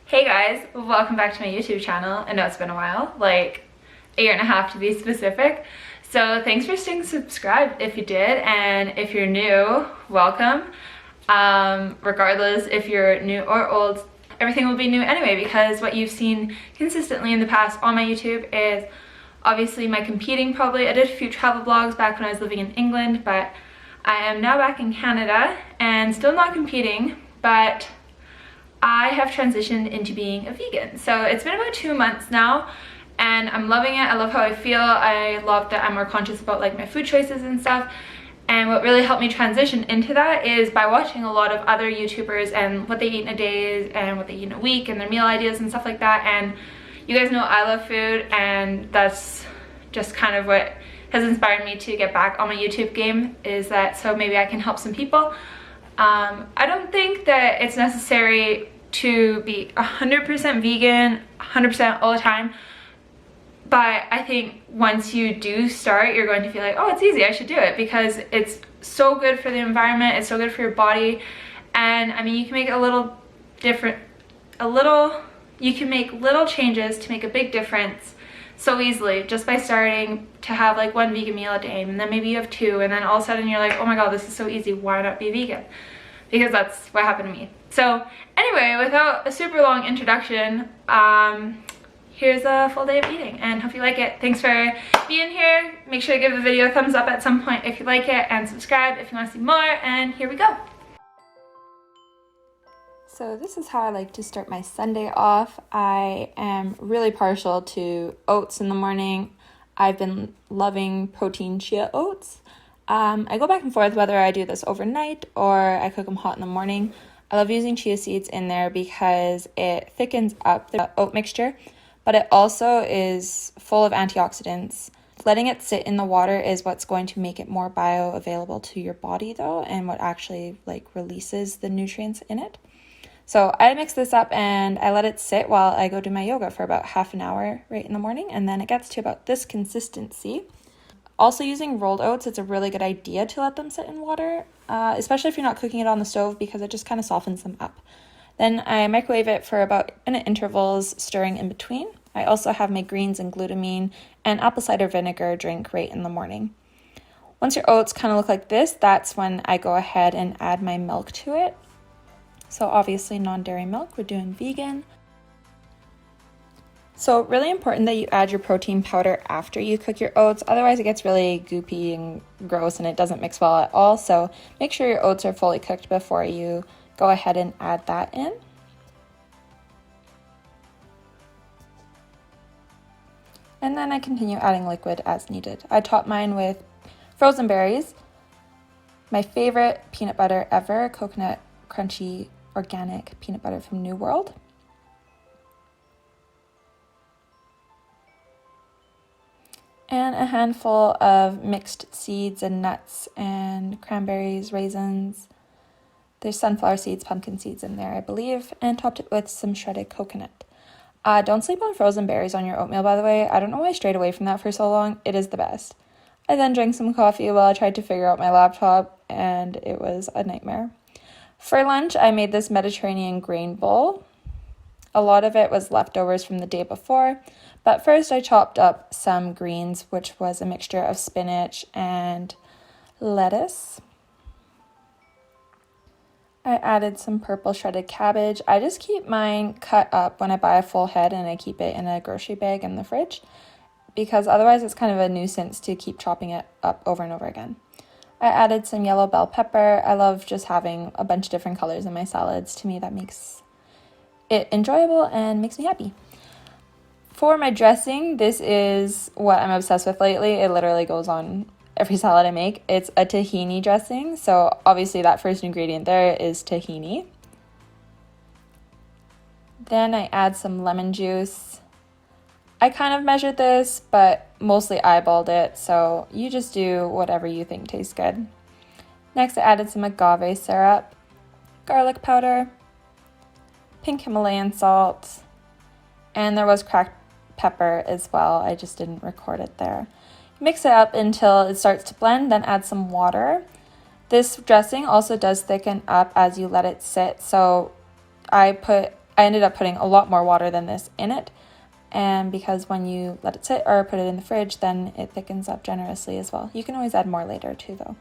Hey guys, welcome back to my YouTube channel. I know it's been a while, like a year and a half to be specific. So thanks for staying subscribed if you did, and if you're new, welcome. Regardless if you're new or old, everything will be new anyway, because what you've seen consistently in the past on my YouTube is obviously my competing probably. I did a few travel vlogs back when I was living in England, but I am now back in Canada and still not competing, but I have transitioned into being a vegan. So it's been about 2 months now and I'm loving it. I love how I feel. I love that I'm more conscious about like my food choices and stuff. And what really helped me transition into that is by watching a lot of other YouTubers and what they eat in a day and what they eat in a week and their meal ideas and stuff like that. And you guys know I love food, and that's just kind of what has inspired me to get back on my YouTube game, is that so maybe I can help some people. I don't think that it's necessary to be 100% vegan 100% all the time, but I think once you do start, you're going to feel like, oh, it's easy, I should do it, because it's so good for the environment, it's so good for your body. And I mean, you can make you can make little changes to make a big difference so easily, just by starting to have like one vegan meal a day, and then maybe you have two, and then all of a sudden you're like, oh my god, this is so easy, why not be vegan? Because that's what happened to me. So anyway, without a super long introduction, here's a full day of eating, and hope you like it. Thanks for being here. Make sure to give the video a thumbs up at some point if you like it, and subscribe if you want to see more, and here we go. So this is how I like to start my Sunday off. I am really partial to oats in the morning. I've been loving protein chia oats. I go back and forth whether I do this overnight or I cook them hot in the morning. I love using chia seeds in there because it thickens up the oat mixture, but it also is full of antioxidants. Letting it sit in the water is what's going to make it more bioavailable to your body though, and what actually like releases the nutrients in it. So I mix this up and I let it sit while I go do my yoga for about half an hour right in the morning, and then it gets to about this consistency. Also, using rolled oats, it's a really good idea to let them sit in water, especially if you're not cooking it on the stove, because it just kind of softens them up. Then I microwave it for about minute intervals, stirring in between. I also have my greens and glutamine and apple cider vinegar drink right in the morning. Once your oats kind of look like this, that's when I go ahead and add my milk to it. So obviously non-dairy milk, we're doing vegan. So really important that you add your protein powder after you cook your oats, otherwise it gets really goopy and gross and it doesn't mix well at all. So make sure your oats are fully cooked before you go ahead and add that in. And then I continue adding liquid as needed. I top mine with frozen berries, my favorite peanut butter ever, coconut crunchy organic peanut butter from New World. And a handful of mixed seeds and nuts and cranberries, raisins. There's sunflower seeds, pumpkin seeds in there, I believe, and topped it with some shredded coconut. Don't sleep on frozen berries on your oatmeal, by the way. I don't know why I strayed away from that for so long. It is the best. I then drank some coffee while I tried to figure out my laptop, and it was a nightmare. For lunch, I made this Mediterranean grain bowl. A lot of it was leftovers from the day before, but first I chopped up some greens, which was a mixture of spinach and lettuce. I added some purple shredded cabbage. I just keep mine cut up when I buy a full head, and I keep it in a grocery bag in the fridge, because otherwise it's kind of a nuisance to keep chopping it up over and over again. I added some yellow bell pepper. I love just having a bunch of different colors in my salads. To me, that makes it enjoyable and makes me happy. For my dressing, this is what I'm obsessed with lately. It literally goes on every salad I make. It's a tahini dressing. So obviously that first ingredient there is tahini. Then I add some lemon juice. I kind of measured this, but mostly eyeballed it, so you just do whatever you think tastes good. Next, I added some agave syrup, garlic powder, pink Himalayan salt, and there was cracked pepper as well. I just didn't record it there. Mix it up until it starts to blend, then add some water. This dressing also does thicken up as you let it sit, so I ended up putting a lot more water than this in it, and because when you let it sit or put it in the fridge, then it thickens up generously as well. You can always add more later too though.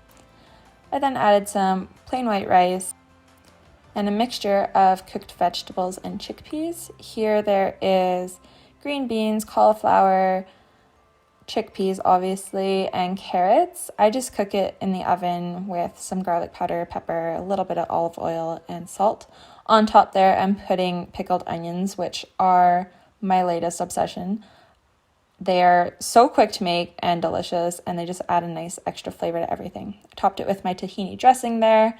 I then added some plain white rice and a mixture of cooked vegetables and chickpeas. Here there is green beans, cauliflower, chickpeas obviously, and carrots. I just cook it in the oven with some garlic powder, pepper, a little bit of olive oil, and salt. On top there, I'm putting pickled onions, which are my latest obsession. They are so quick to make and delicious, and they just add a nice extra flavor to everything. I topped it with my tahini dressing there,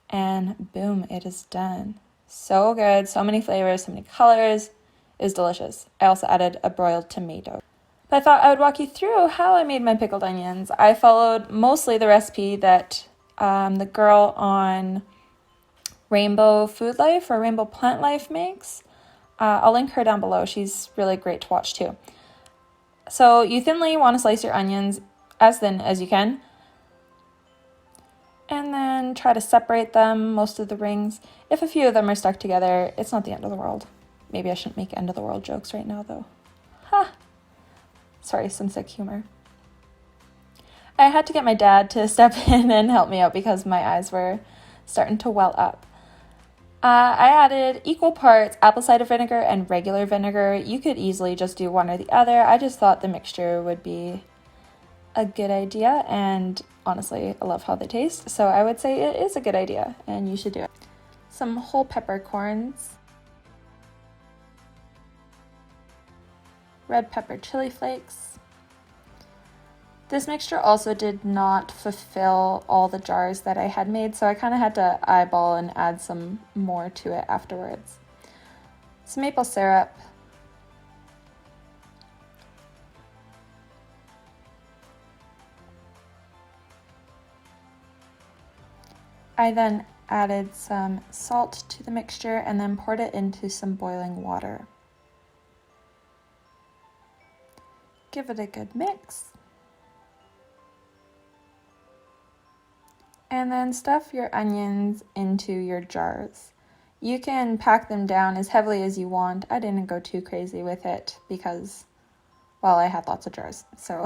and boom, it is done. So good, so many flavors, so many colors. It was delicious. I also added a broiled tomato. But I thought I would walk you through how I made my pickled onions. I followed mostly the recipe that the girl on Rainbow Food Life or Rainbow Plant Life makes. I'll link her down below. She's really great to watch too. So you thinly want to slice your onions as thin as you can. And then try to separate them, most of the rings. If a few of them are stuck together, it's not the end of the world. Maybe I shouldn't make end of the world jokes right now though. Ha! Sorry, some sick humor. I had to get my dad to step in and help me out because my eyes were starting to well up. I added equal parts apple cider vinegar and regular vinegar. You could easily just do one or the other. I just thought the mixture would be a good idea, and honestly, I love how they taste, so I would say it is a good idea and you should do it. Some whole peppercorns, red pepper chili flakes. This mixture also did not fulfill all the jars that I had made, so I kind of had to eyeball and add some more to it afterwards. Some maple syrup, I then added some salt to the mixture and then poured it into some boiling water. Give it a good mix. And then stuff your onions into your jars. You can pack them down as heavily as you want. I didn't go too crazy with it because, well, I had lots of jars, so.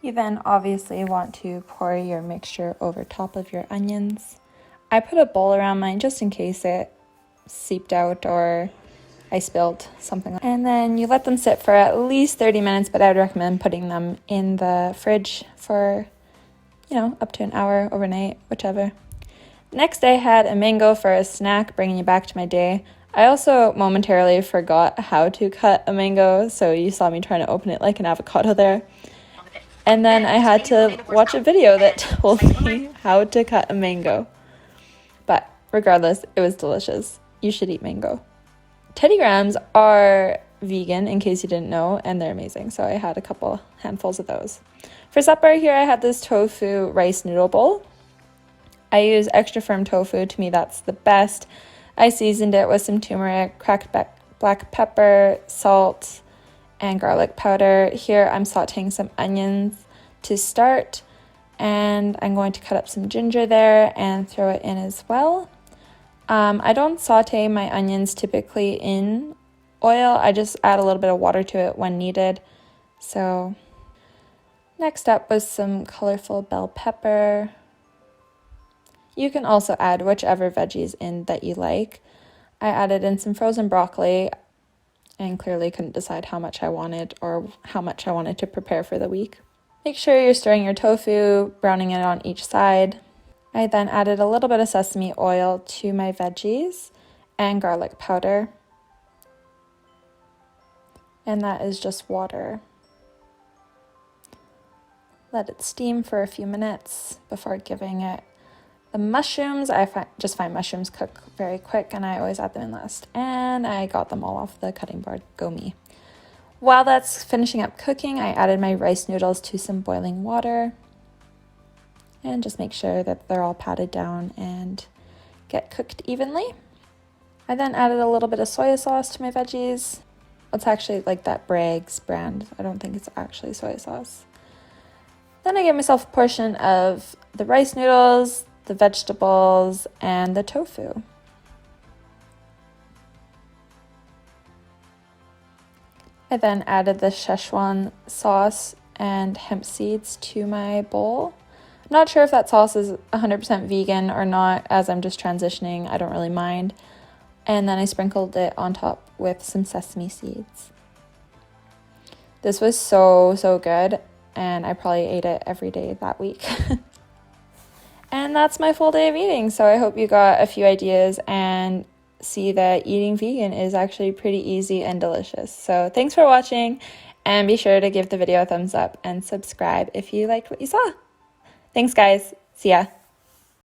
You then obviously want to pour your mixture over top of your onions. I put a bowl around mine just in case it seeped out or I spilled something. And then you let them sit for at least 30 minutes, but I would recommend putting them in the fridge for, up to an hour, overnight, whichever. Next, I had a mango for a snack, bringing you back to my day. I also momentarily forgot how to cut a mango, so you saw me trying to open it like an avocado there. And then I had to watch a video that told me how to cut a mango. But regardless, it was delicious. You should eat mango. Teddy Grahams are vegan, in case you didn't know, and they're amazing. So I had a couple handfuls of those. For supper here, I had this tofu rice noodle bowl. I use extra firm tofu. To me, that's the best. I seasoned it with some turmeric, cracked black pepper, salt, and garlic powder. Here, I'm sauteing some onions to start, and I'm going to cut up some ginger there and throw it in as well. I don't saute my onions typically in oil. I just add a little bit of water to it when needed. So next up was some colorful bell pepper. You can also add whichever veggies in that you like. I added in some frozen broccoli and clearly couldn't decide how much I wanted or how much I wanted to prepare for the week. Make sure you're stirring your tofu, browning it on each side. I then added a little bit of sesame oil to my veggies and garlic powder. And that is just water. Let it steam for a few minutes before giving it the mushrooms. I just find mushrooms cook very quick and I always add them in last. And I got them all off the cutting board. Go me. While that's finishing up cooking, I added my rice noodles to some boiling water. And just make sure that they're all patted down and get cooked evenly. I then added a little bit of soy sauce to my veggies. It's actually like that Bragg's brand. I don't think it's actually soy sauce. Then I gave myself a portion of the rice noodles, the vegetables, and the tofu. I then added the Szechuan sauce and hemp seeds to my bowl. I'm not sure if that sauce is 100% vegan or not, as I'm just transitioning. I don't really mind. And then I sprinkled it on top with some sesame seeds. This was so good, and I probably ate it every day that week. And that's my full day of eating. So I hope you got a few ideas and see that eating vegan is actually pretty easy and delicious. So thanks for watching, and be sure to give the video a thumbs up and subscribe if you liked what you saw. Thanks, guys. See ya.